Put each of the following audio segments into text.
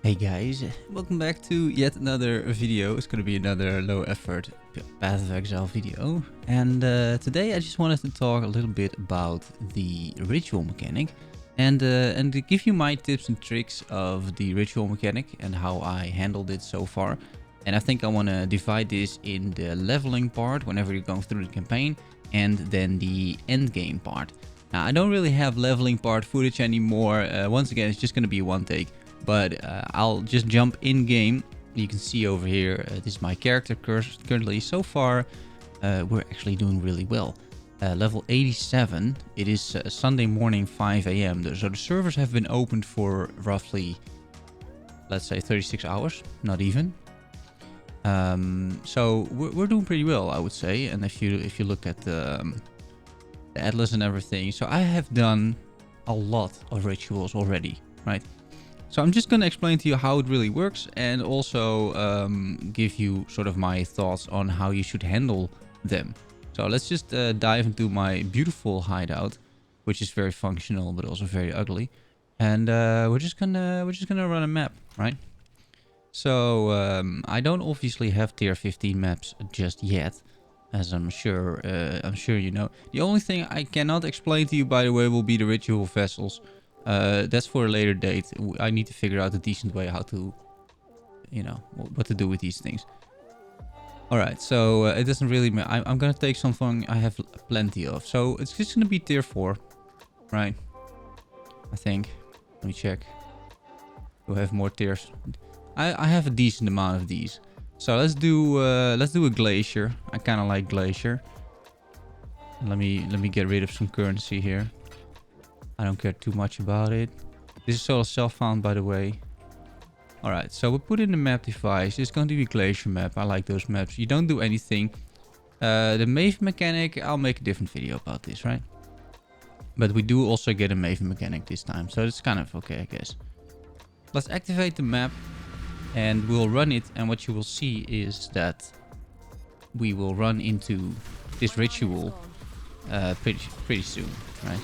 Hey guys, welcome back to yet another video. It's going to be another low effort Path of Exile video. And today I just wanted to talk a little bit about the ritual mechanic and to give you my tips and tricks of the ritual mechanic and how I handled it so far. And I think I want to divide this in the leveling part whenever you're going through the campaign and then the end game part. Now I don't really have leveling part footage anymore. Once again, it's just going to be one take. But I'll just jump in game. You can see over here, this is my character currently. So far, we're actually doing really well. Level 87. It is Sunday morning, 5 a.m. So the servers have been opened for roughly, let's say 36 hours, not even. So we're doing pretty well, I would say. And if you look at the atlas and everything, so I have done a lot of rituals already, right? So I'm just going to explain to you how it really works and also give you sort of my thoughts on how you should handle them. So let's just dive into my beautiful hideout, which is very functional but also very ugly. And we're just gonna run a map, right? So I don't obviously have tier 15 maps just yet, as I'm sure you know. The only thing I cannot explain to you, by the way, will be the ritual vessels. That's for a later date. I need to figure out a decent way how to, you know, what to do with these things. Alright, so it doesn't really matter. I'm gonna take something I have plenty of. So it's just gonna be tier 4, right? I think. Let me check. Do I have more tiers? I have a decent amount of these. So let's do a glacier. I kind of like glacier. Let me get rid of some currency here. I don't care too much about it. This is all self-found, by the way. Alright, so we put in the map device. It's going to be a glacier map. I like those maps. You don't do anything. The Maven mechanic, I'll make a different video about this, right? But we do also get a Maven mechanic this time. So it's kind of okay, I guess. Let's activate the map. And we'll run it. And what you will see is that we will run into this ritual pretty soon, right?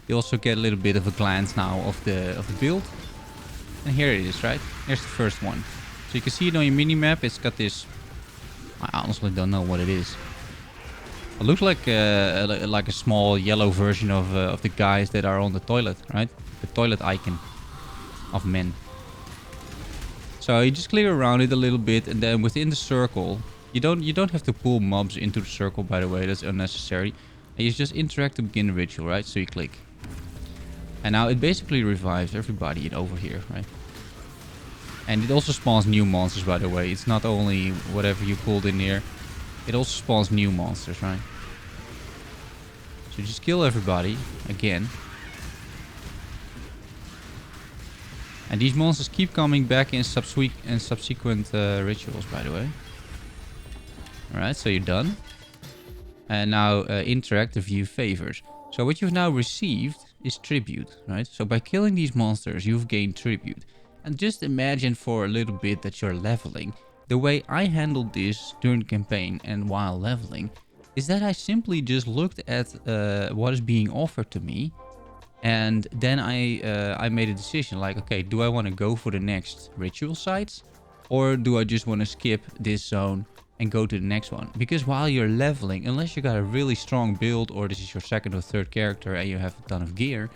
You also get a little bit of a glance now of the build. And here it is, right? Here's the first one. So you can see it on your mini-map. It's got this... I honestly don't know what it is. It looks like a small yellow version of the guys that are on the toilet, right? The toilet icon of men. So you just clear around it a little bit, and then within the circle, you don't have to pull mobs into the circle, by the way. That's unnecessary. And you just interact to begin the ritual, right? So you click. And now it basically revives everybody over here, right? And it also spawns new monsters, by the way. It's not only whatever you pulled in here. It also spawns new monsters, right? So just kill everybody again. And these monsters keep coming back in subsequent rituals, by the way. Alright, so you're done. And now interact to view favors. So what you've now received is tribute, right? So by killing these monsters, you've gained tribute. And just imagine for a little bit that you're leveling. The way I handled this during the campaign and while leveling is that I simply just looked at what is being offered to me. And then I made a decision like, okay, do I want to go for the next ritual sites? Or do I just want to skip this zone and go to the next one? Because while you're leveling, unless you got a really strong build or this is your second or third character and you have a ton of gear,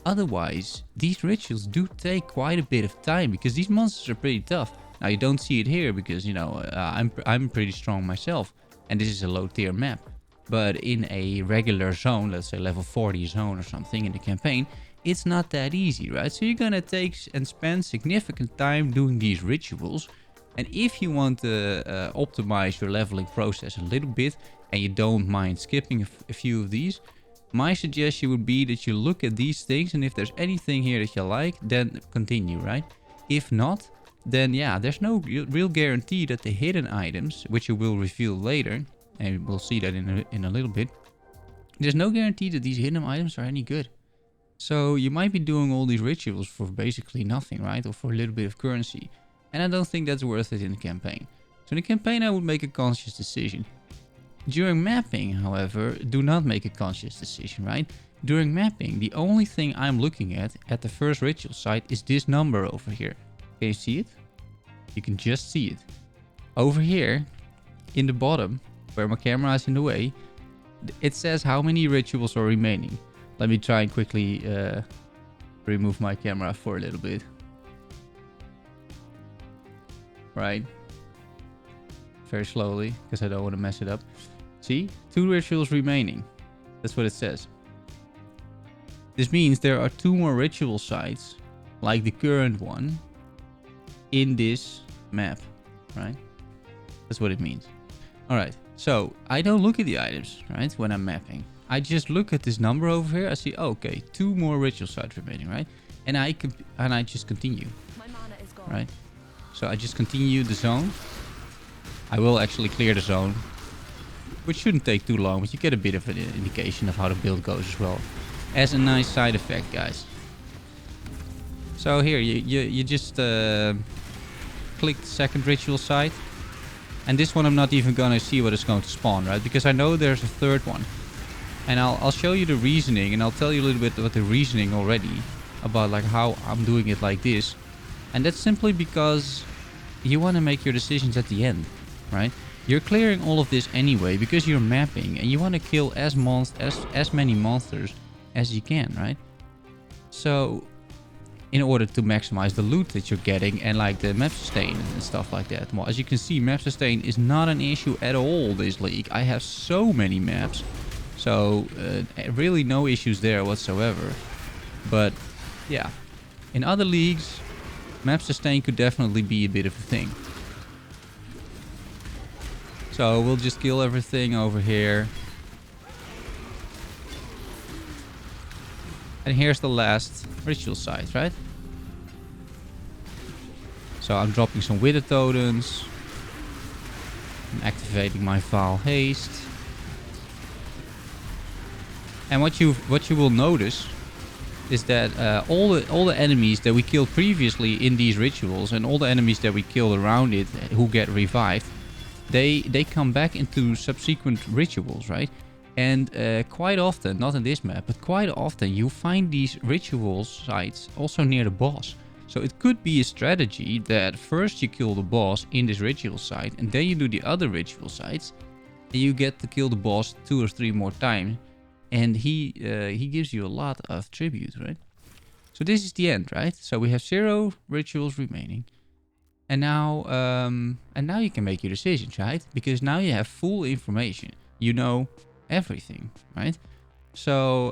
otherwise these rituals do take quite a bit of time because these monsters are pretty tough. Now you don't see it here because, you know, I'm pretty strong myself and this is a low tier map. But in a regular zone, let's say level 40 zone or something in the campaign, it's not that easy, right? So you're gonna take and spend significant time doing these rituals. And if you want to optimize your leveling process a little bit and you don't mind skipping a few of these, my suggestion would be that you look at these things and if there's anything here that you like, then continue, right? If not, then yeah, there's no real guarantee that the hidden items, which you will reveal later, and we'll see that in a little bit, there's no guarantee that these hidden items are any good. So you might be doing all these rituals for basically nothing, right? Or for a little bit of currency. And I don't think that's worth it in the campaign. So in the campaign I would make a conscious decision. During mapping, however, do not make a conscious decision, right? during mapping, the only thing I'm looking at the first ritual site is this number over here. Can you see it? You can just see it. Over here, in the bottom, where my camera is in the way, it says how many rituals are remaining. Let me try and quickly remove my camera for a little bit. Right. Very slowly, because I don't want to mess it up. See? 2 rituals remaining. That's what it says. This means there are 2 more ritual sites, like the current one, in this map. Right? That's what it means. Alright, so I don't look at the items, right, when I'm mapping. I just look at this number over here. I see, oh, okay, 2 more ritual sites remaining, right? And I just continue. My mana is gone. Right? So I just continue the zone. I will actually clear the zone, which shouldn't take too long, but you get a bit of an indication of how the build goes as well. As a nice side effect, guys. So here, you just click the second ritual site. And this one I'm not even gonna see what it's going to spawn, right? Because I know there's a third one. And I'll show you the reasoning, and I'll tell you a little bit about the reasoning already. About like how I'm doing it like this. And that's simply because you want to make your decisions at the end, right? You're clearing all of this anyway because you're mapping, and you want to kill as many monsters as you can, right? So in order to maximize the loot that you're getting and like the map sustain and stuff like that. Well, as you can see, map sustain is not an issue at all this league. I have so many maps, so really no issues there whatsoever. But yeah, in other leagues, map sustain could definitely be a bit of a thing. So we'll just kill everything over here. And here's the last ritual site, right? So I'm dropping some wither totems. I'm activating my Vile Haste. And what you will notice is that all the enemies that we killed previously in these rituals, and all the enemies that we killed around it who get revived, they come back into subsequent rituals, right? And quite often, not in this map, but quite often you find these ritual sites also near the boss. So it could be a strategy that first you kill the boss in this ritual site, and then you do the other ritual sites, and you get to kill the boss 2 or 3 more times, and he gives you a lot of tribute, right? So this is the end, right? So we have 0 rituals remaining, and now you can make your decisions, right? Because now you have full information. You know everything, right? So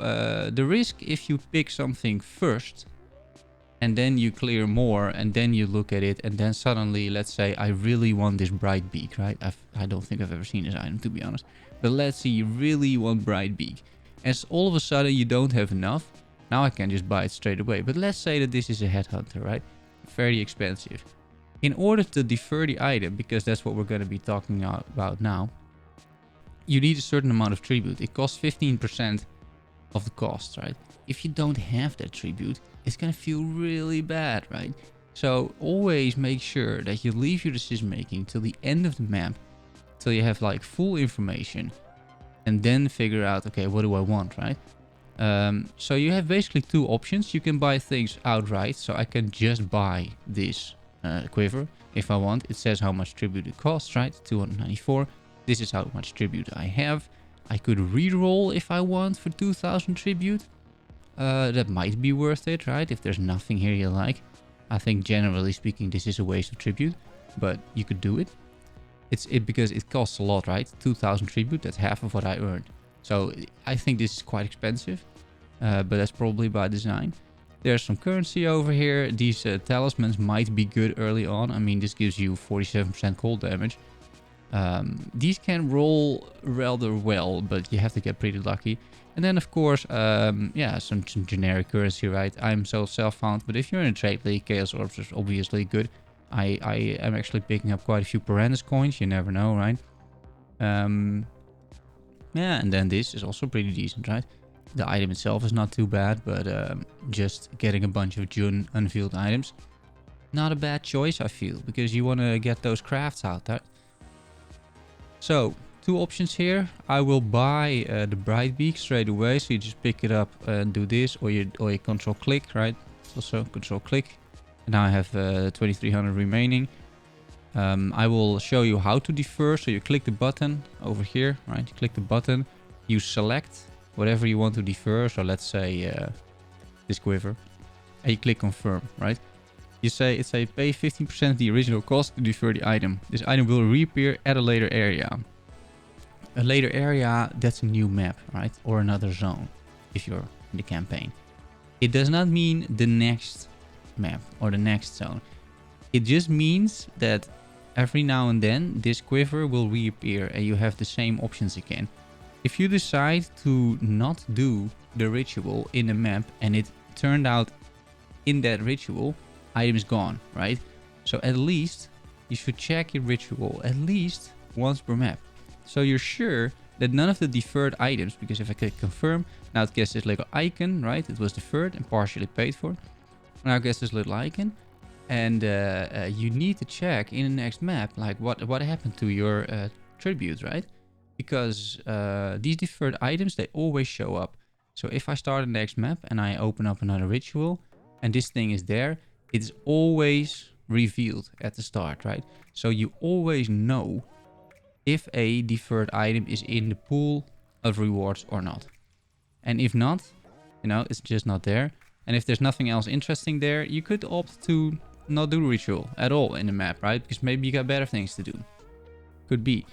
the risk if you pick something first and then you clear more and then you look at it and then suddenly, let's say I really want this bright beak, right? I don't think I've ever seen this item, to be honest, but let's say you really want bright beak, as all of a sudden you don't have enough. Now I can just buy it straight away, but let's say that this is a headhunter, right? Very expensive. In order to defer the item, because that's what we're going to be talking about now, you need a certain amount of tribute. It costs 15% of the cost, right? If you don't have that tribute, it's gonna feel really bad, right? So always make sure that you leave your decision making till the end of the map, till you have like full information, and then figure out, okay, what do I want, right? So you have basically 2 options. You can buy things outright, so I can just buy this quiver if I want. It says how much tribute it costs, right? 294. This is how much tribute I have. I could reroll if I want for 2000 tribute. That might be worth it, right? If there's nothing here you like. I think generally speaking this is a waste of tribute, but you could do it. It's because it costs a lot, right? 2000 tribute, that's half of what I earned. So I think this is quite expensive, but that's probably by design. There's some currency over here. These talismans might be good early on. I mean, this gives you 47% cold damage. These can roll rather well, but you have to get pretty lucky. And then of course, yeah, some generic currency, right? I'm so self-found, but if you're in a trade league, Chaos Orbs is obviously good. I am actually picking up quite a few Perandus coins, you never know, right? Yeah, and then this is also pretty decent, right? The item itself is not too bad, but just getting a bunch of June unveiled items, not a bad choice, I feel, because you want to get those crafts out there. So, two options here. I will buy the Bright Beak straight away. So you just pick it up and do this, or you control click, right? It's also control click. And now I have 2300 remaining. I will show you how to defer. So you click the button over here, right? You click the button, you select whatever you want to defer. So let's say this quiver, and you click confirm, right? You say pay 15% of the original cost to defer the item. This item will reappear at a later area. A later area, that's a new map, right? Or another zone if you're in the campaign. It does not mean the next map or the next zone. It just means that every now and then this quiver will reappear and you have the same options again. If you decide to not do the ritual in the map and it turned out in that ritual, item is gone, right? So at least you should check your ritual at least once per map. So you're sure that none of the deferred items, because if I click confirm, now it gets this little icon, right? It was deferred and partially paid for. Now it gets this little icon. And you need to check in the next map, like what happened to your tribute, right? Because these deferred items, they always show up. So if I start the next map and I open up another ritual and this thing is there, it's always revealed at the start, right? So you always know if a deferred item is in the pool of rewards or not. And if not, you know, it's just not there. And if there's nothing else interesting there, you could opt to not do ritual at all in the map, right? Because maybe you got better things to do. Could be.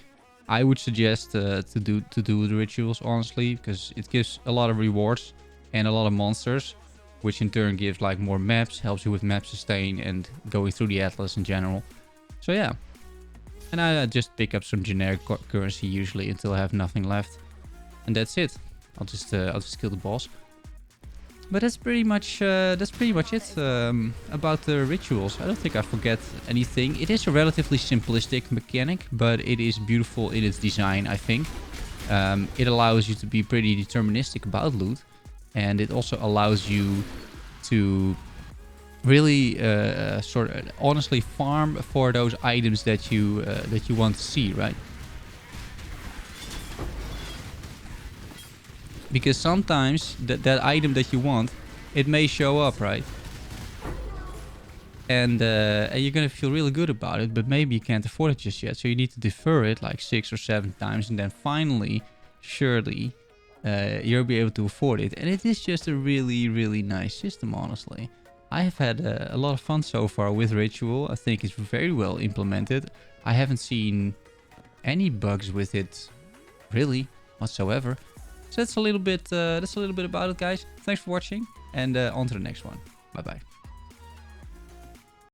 I would suggest to do the rituals, honestly, because it gives a lot of rewards and a lot of monsters, which in turn gives like more maps, helps you with map sustain and going through the atlas in general. So yeah. And I just pick up some generic currency usually until I have nothing left. And that's it. I'll just kill the boss. But that's pretty much it about the rituals. I don't think I forget anything. It is a relatively simplistic mechanic, but it is beautiful in its design, I think. It allows you to be pretty deterministic about loot, and it also allows you to really sort of honestly farm for those items that you want to see, right? Because sometimes that item that you want, it may show up, right? And you're gonna feel really good about it, but maybe you can't afford it just yet. So you need to defer it like 6 or 7 times, and then finally, surely, you'll be able to afford it. And it is just a really, really nice system, honestly. I have had a lot of fun so far with Ritual. I think it's very well implemented. I haven't seen any bugs with it, really, whatsoever. So that's a little bit about it, guys. Thanks for watching, and on to the next one. Bye bye.